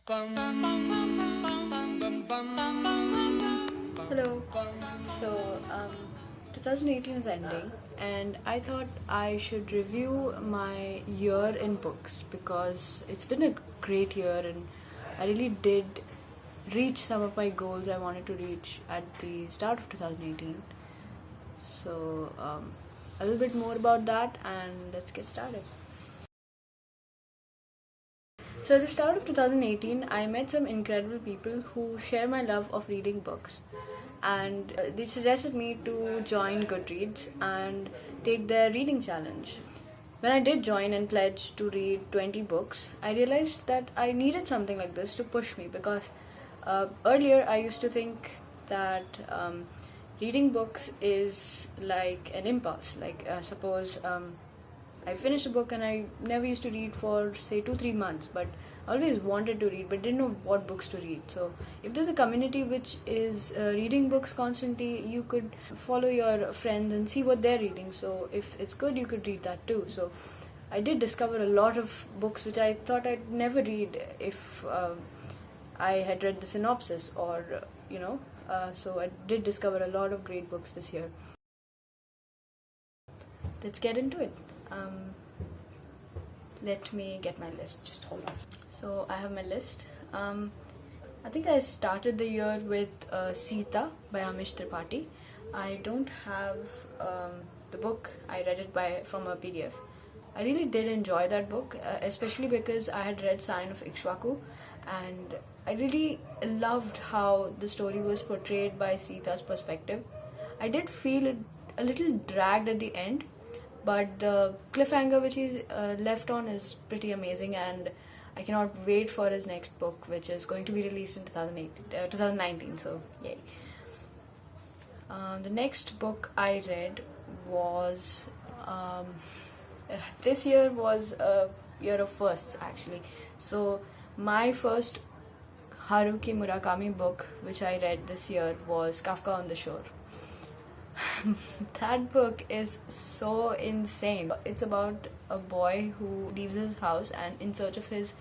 Hello. So, 2018 is ending, and I thought I should review my year in books because it's been a great year, and I really did reach some of my goals I wanted to reach at the start of 2018. So, a little bit more about that, and let's get started. So, at the start of 2018, I met some incredible people who share my love of reading books. And they suggested me to join Goodreads and take their reading challenge. When I did join and pledge to read 20 books, I realized that I needed something like this to push me because earlier I used to think that reading books is like an impulse. Like, suppose I finished a book and I never used to read for say 2-3 months, but I always wanted to read but didn't know what books to read. So if there's a community which is reading books constantly, you could follow your friends and see what they're reading. So if it's good, you could read that too. So I did discover a lot of books which I thought I'd never read if I had read the synopsis, or so I did discover a lot of great books this year. Let's get into it. Let me get my list, just hold on. So I have my list. I think I started the year with Sita by Amish Tripathi. I don't have the book. I read it from a PDF. I really did enjoy that book, especially because I had read Sign of Ikshwaku, and I really loved how the story was portrayed by Sita's perspective. I did feel it a little dragged at the end, but the cliffhanger which he left on is pretty amazing, and I cannot wait for his next book, which is going to be released in 2019. So yay! The next book I read was this year was a year of firsts actually. So my first Haruki Murakami book, which I read this year, was Kafka on the Shore. That book is so insane. It's about a boy who leaves his house and in search of his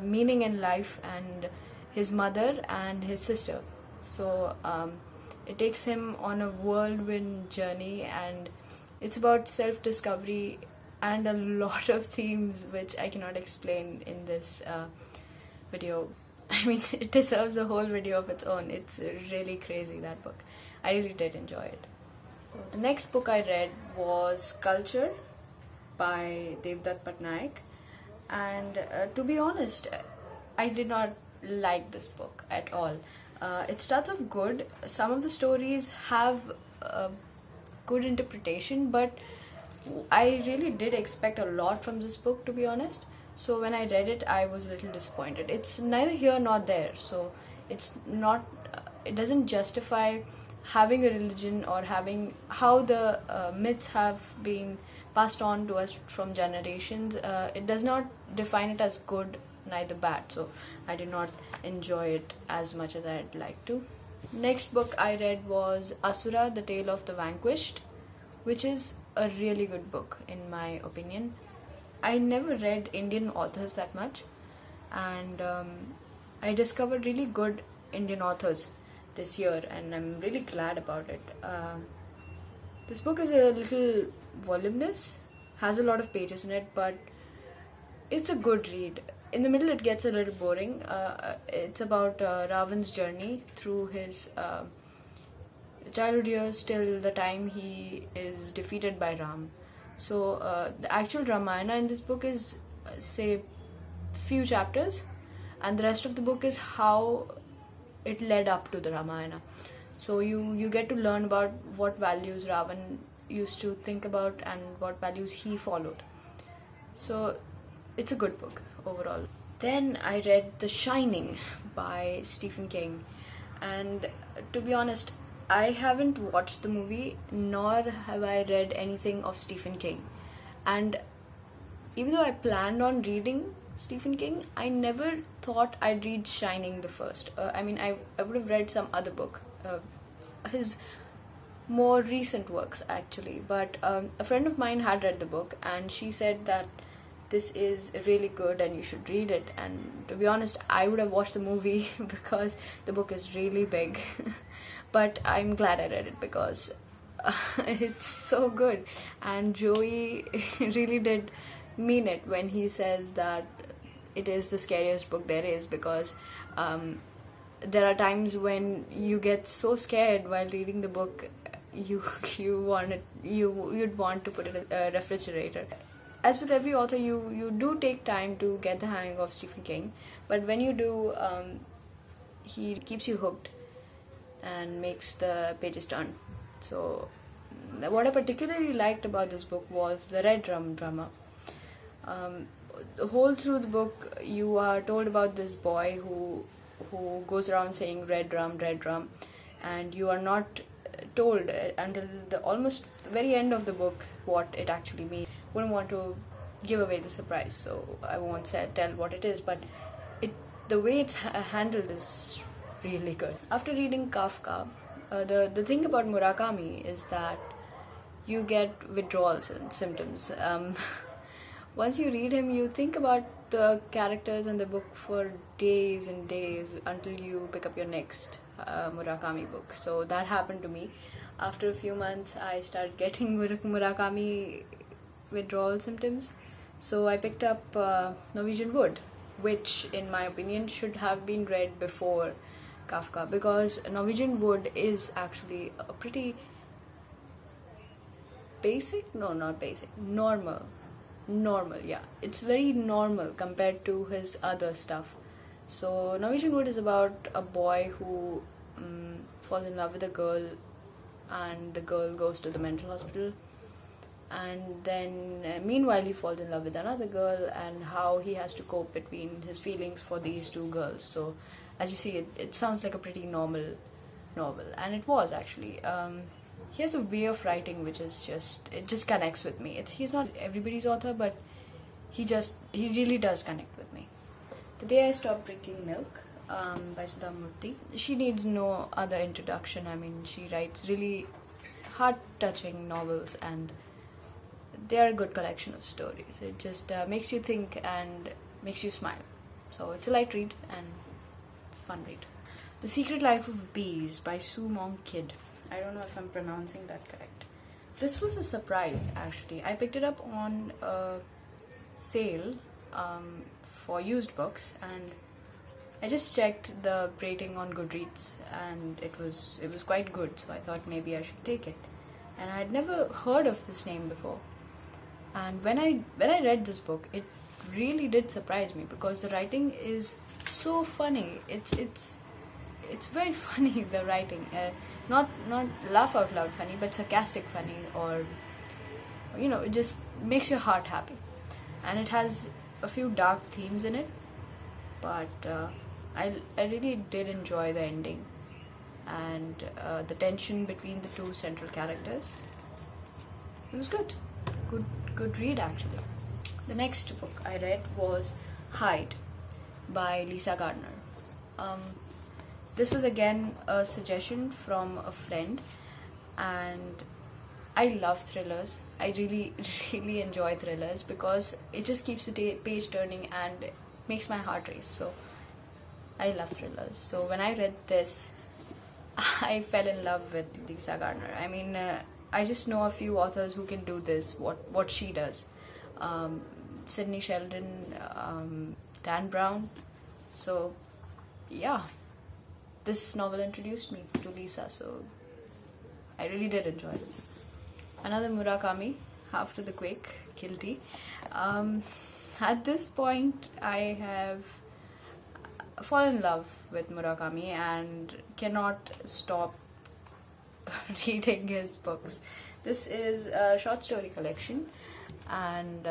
meaning in life, and his mother and his sister. So it takes him on a whirlwind journey, and it's about self-discovery and a lot of themes which I cannot explain in this video. I mean, it deserves a whole video of its own. It's really crazy, that book. I really did enjoy it. So the next book I read was Culture by Devdutt Patnaik, and to be honest, I did not like this book at all. It starts off good. Some of the stories have good interpretation, but I really did expect a lot from this book, to be honest. So when I read it, I was a little disappointed. It's neither here nor there. So it's not. It doesn't justify having a religion or having how the myths have been passed on to us from generations. It does not define it as good, neither bad. So I did not enjoy it as much as I'd like to. Next book I read was Asura, the Tale of the Vanquished, which is a really good book in my opinion. I never read Indian authors that much, and I discovered really good Indian authors this year, and I'm really glad about it. This book is a little voluminous, has a lot of pages in it, but it's a good read. In the middle it gets a little boring. It's about Ravan's journey through his childhood years till the time he is defeated by Ram. So the actual Ramayana in this book is say few chapters, and the rest of the book is how it led up to the Ramayana. So you get to learn about what values Ravan used to think about and what values he followed. So it's a good book overall. Then I read The Shining by Stephen King, and to be honest, I haven't watched the movie nor have I read anything of Stephen King, and even though I planned on reading Stephen King, I never thought I'd read Shining the first. I mean, I would have read some other book, his more recent works actually, but a friend of mine had read the book and she said that this is really good and you should read it. And to be honest, I would have watched the movie because the book is really big. But I'm glad I read it because it's so good. And Joey really did mean it when he says that it is the scariest book there is, because there are times when you get so scared while reading the book, you'd want to put it in a refrigerator. As with every author, you do take time to get the hang of Stephen King, but when you do, he keeps you hooked and makes the pages turn. So what I particularly liked about this book was the red drum drama. Whole through the book, you are told about this boy who goes around saying red drum, and you are not told until the almost the very end of the book what it actually means. Wouldn't want to give away the surprise, so I won't tell what it is, but the way it's handled is really good. After reading Kafka, the thing about Murakami is that you get withdrawals and symptoms. Once you read him, you think about the characters in the book for days and days until you pick up your next Murakami book. So that happened to me. After a few months, I started getting Murakami withdrawal symptoms. So I picked up Norwegian Wood, which in my opinion should have been read before Kafka, because Norwegian Wood is actually a pretty normal, yeah. It's very normal compared to his other stuff. So Norwegian Wood is about a boy who falls in love with a girl, and the girl goes to the mental hospital, and then meanwhile he falls in love with another girl, and how he has to cope between his feelings for these two girls. So as you see, it sounds like a pretty normal novel, and it was actually. He has a way of writing which is just connects with me. He's not everybody's author, but he really does connect with me. The Day I Stopped Drinking Milk by Sudha Murthy. She needs no other introduction. I mean, she writes really heart-touching novels, and they are a good collection of stories. It just makes you think and makes you smile. So it's a light read and it's a fun read. The Secret Life of Bees by Sue Monk Kidd. I don't know if I'm pronouncing that correct. This was a surprise, actually. I picked it up on a sale for used books, and I just checked the rating on Goodreads, and it was quite good. So I thought maybe I should take it. And I had never heard of this name before. And when I read this book, it really did surprise me, because the writing is so funny. It's very funny, the writing. Not laugh out loud funny, but sarcastic funny, or it just makes your heart happy. And it has a few dark themes in it, but I really did enjoy the ending and the tension between the two central characters. It was good read, actually. The next book I read was Hide by Lisa Gardner. This was again a suggestion from a friend, and I love thrillers. I really, really enjoy thrillers because it just keeps the page turning and makes my heart race. So I love thrillers. So when I read this, I fell in love with Lisa Gardner. I mean, I just know a few authors who can do this, what she does. Sidney Sheldon, Dan Brown. So yeah, this novel introduced me to Lisa, so I really did enjoy this. Another Murakami, After the Quake, Guilty. At this point, I have fallen in love with Murakami and cannot stop reading his books. This is a short story collection and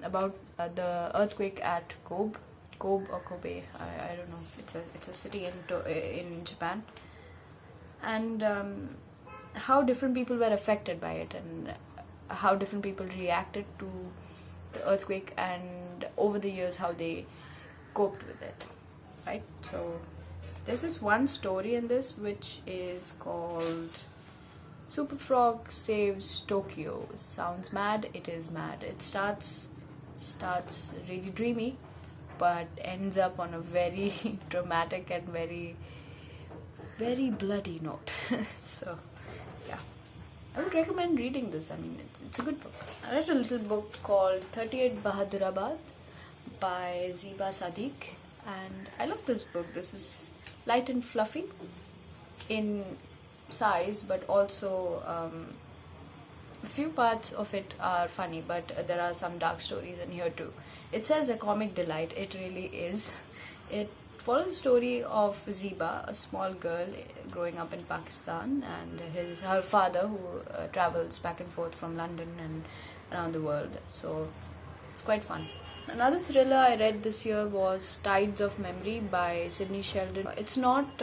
about the earthquake at Kobe or Kobe, I don't know. It's a city in Japan, and how different people were affected by it, and how different people reacted to the earthquake, and over the years how they coped with it. Right? So there's this one story in this which is called Super Frog Saves Tokyo. Sounds mad, it is mad. It starts starts really dreamy, but ends up on a very dramatic and very, very bloody note. So, yeah. I would recommend reading this. I mean, it's a good book. I read a little book called 38 Bahadurabad by Ziba Sadiq, and I love this book. This is light and fluffy in size, but also a few parts of it are funny, but there are some dark stories in here too. It says a comic delight. It really is. It follows the story of Ziba, a small girl growing up in Pakistan, and her father who travels back and forth from London and around the world. So it's quite fun. Another thriller I read this year was Tides of Memory by Sidney Sheldon. It's not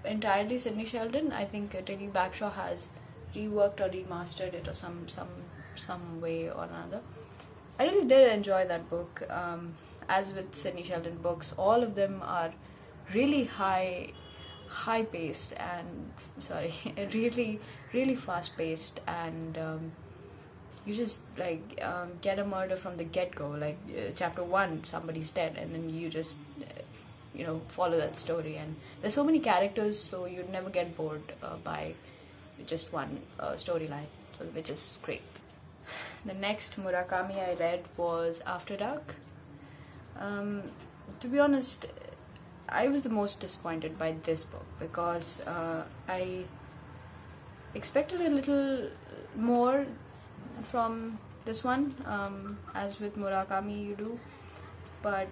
entirely Sidney Sheldon. I think Teddy Bagshaw has reworked or remastered it or some way or another. I really did enjoy that book. As with Sidney Sheldon books, all of them are really high paced and really fast paced, and you just get a murder from the get go. Chapter 1, somebody's dead, and then you just follow that story. And there's so many characters, so you'd never get bored by just one storyline, so which is great. The next Murakami I read was After Dark. To be honest, I was the most disappointed by this book because I expected a little more from this one, as with Murakami you do, but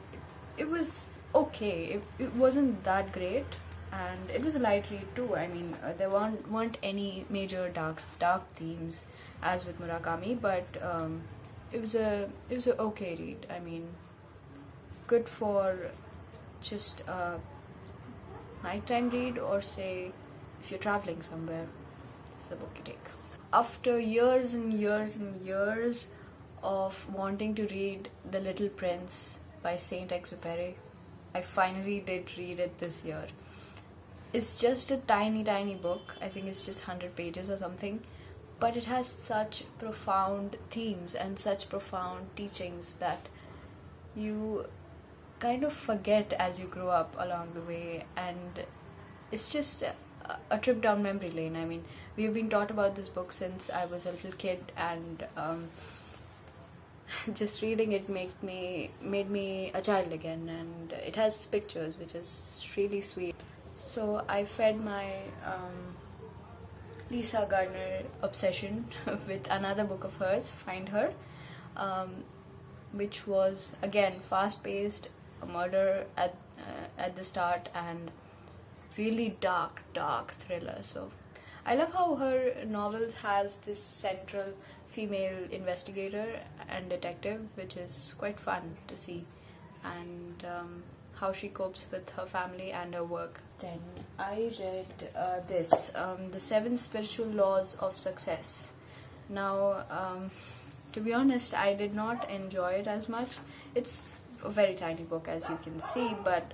it was okay. It wasn't that great, and it was a light read too. I mean, there weren't any major dark themes as with Murakami, but it was a okay read. I mean, good for just a nighttime read, or say if you're traveling somewhere, it's the book you take. After years and years and years of wanting to read The Little Prince by Saint-Exupéry, I finally did read it this year. It's just a tiny book. I think it's just 100 pages or something, but it has such profound themes and such profound teachings that you kind of forget as you grow up along the way, and it's just a trip down memory lane. I mean, we have been taught about this book since I was a little kid, and just reading it made me a child again, and it has pictures, which is really sweet. So I fed my Lisa Gardner obsession with another book of hers, Find Her, which was again fast-paced, a murder at the start, and really dark thriller. So I love how her novels has this central female investigator and detective, which is quite fun to see, and how she copes with her family and her work. Then I read The 7 Spiritual Laws of Success. Now, to be honest, I did not enjoy it as much. It's a very tiny book, as you can see, but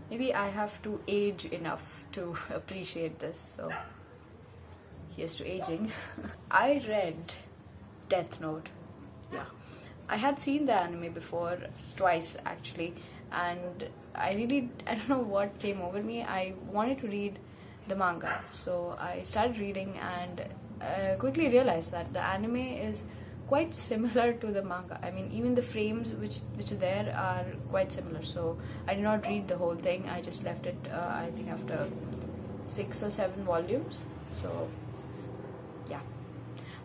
maybe I have to age enough to appreciate this, so here's to aging. I read Death Note. Yeah, I had seen the anime before, twice actually, and I don't know what came over me. I wanted to read the manga, so I started reading and quickly realized that the anime is quite similar to the manga. I mean, even the frames which are there are quite similar. So I did not read the whole thing. I just left it, I think, after 6 or 7 volumes. So yeah,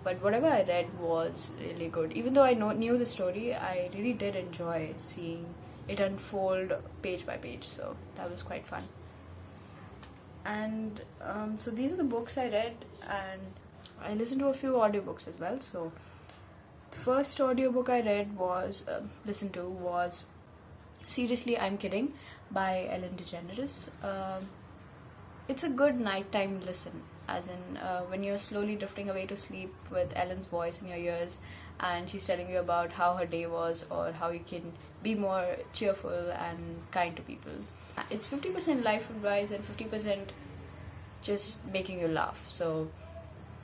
but whatever I read was really good. Even though I knew the story, I really did enjoy seeing it unfold page by page. So that was quite fun. And so these are the books I read, and I listened to a few audiobooks as well. So the first audiobook I read listened to was Seriously, I'm Kidding by Ellen DeGeneres. It's a good nighttime listen, as in when you're slowly drifting away to sleep with Ellen's voice in your ears, and she's telling you about how her day was or how you can be more cheerful and kind to people. It's 50% life advice and 50% just making you laugh. So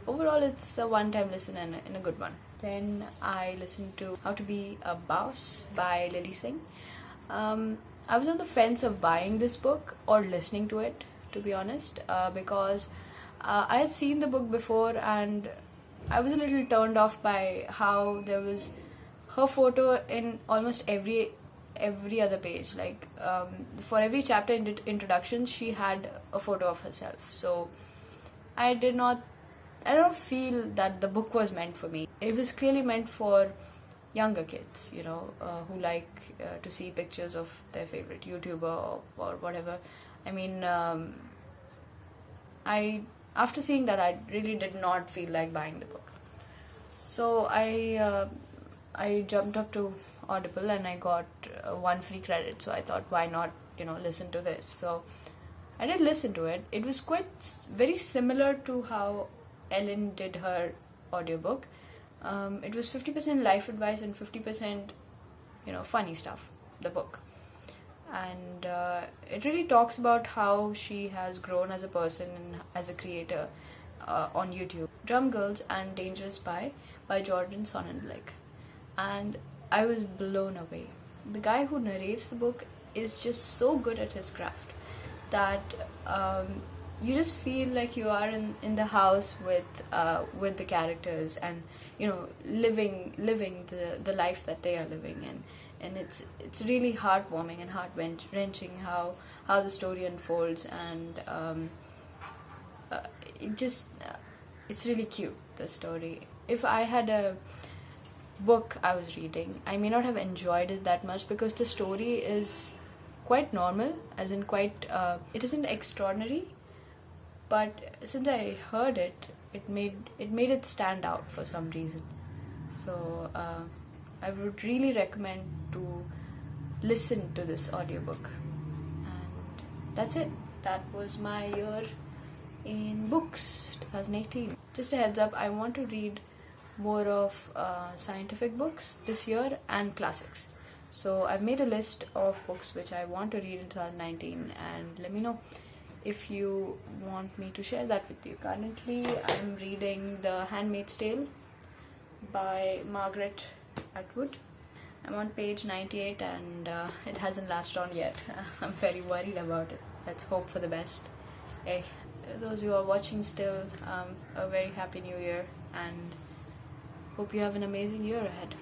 overall, it's a one-time listen and a good one. Then I listened to How to Be a Boss by Lily Singh. I was on the fence of buying this book or listening to it, to be honest, because I had seen the book before and I was a little turned off by how there was her photo in almost every other page. Like for every chapter introduction, she had a photo of herself. So I don't feel that the book was meant for me. It was clearly meant for younger kids, who like to see pictures of their favorite YouTuber or whatever. I mean, after seeing that, I really did not feel like buying the book. So I jumped up to Audible and I got one free credit. So I thought, why not, listen to this? So I did listen to it. It was very similar to how Ellen did her audiobook. It was 50% life advice and 50%, funny stuff, the book. And it really talks about how she has grown as a person and as a creator on YouTube. Drum Girls and Dangerous Spy by Jordan Sonnenblick. And I was blown away. The guy who narrates the book is just so good at his craft that you just feel like you are in the house with the characters and living the life that they are living in. And it's really heartwarming and heart-wrenching how the story unfolds, and it's really cute, the story. If I had a book I was reading, I may not have enjoyed it that much because the story is quite normal, as in it isn't extraordinary, but since I heard it, it made it stand out for some reason. So I would really recommend to listen to this audiobook. And that's it. That was my year in books, 2018. Just a heads up, I want to read more of scientific books this year and classics. So I've made a list of books which I want to read in 2019, and let me know if you want me to share that with you. Currently, I'm reading The Handmaid's Tale by Margaret Atwood. I'm on page 98 and it hasn't latched on yet. I'm very worried about it. Let's hope for the best. Hey, those who are watching still, a very happy new year, and hope you have an amazing year ahead.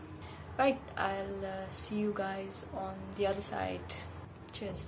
Right, I'll see you guys on the other side. Cheers.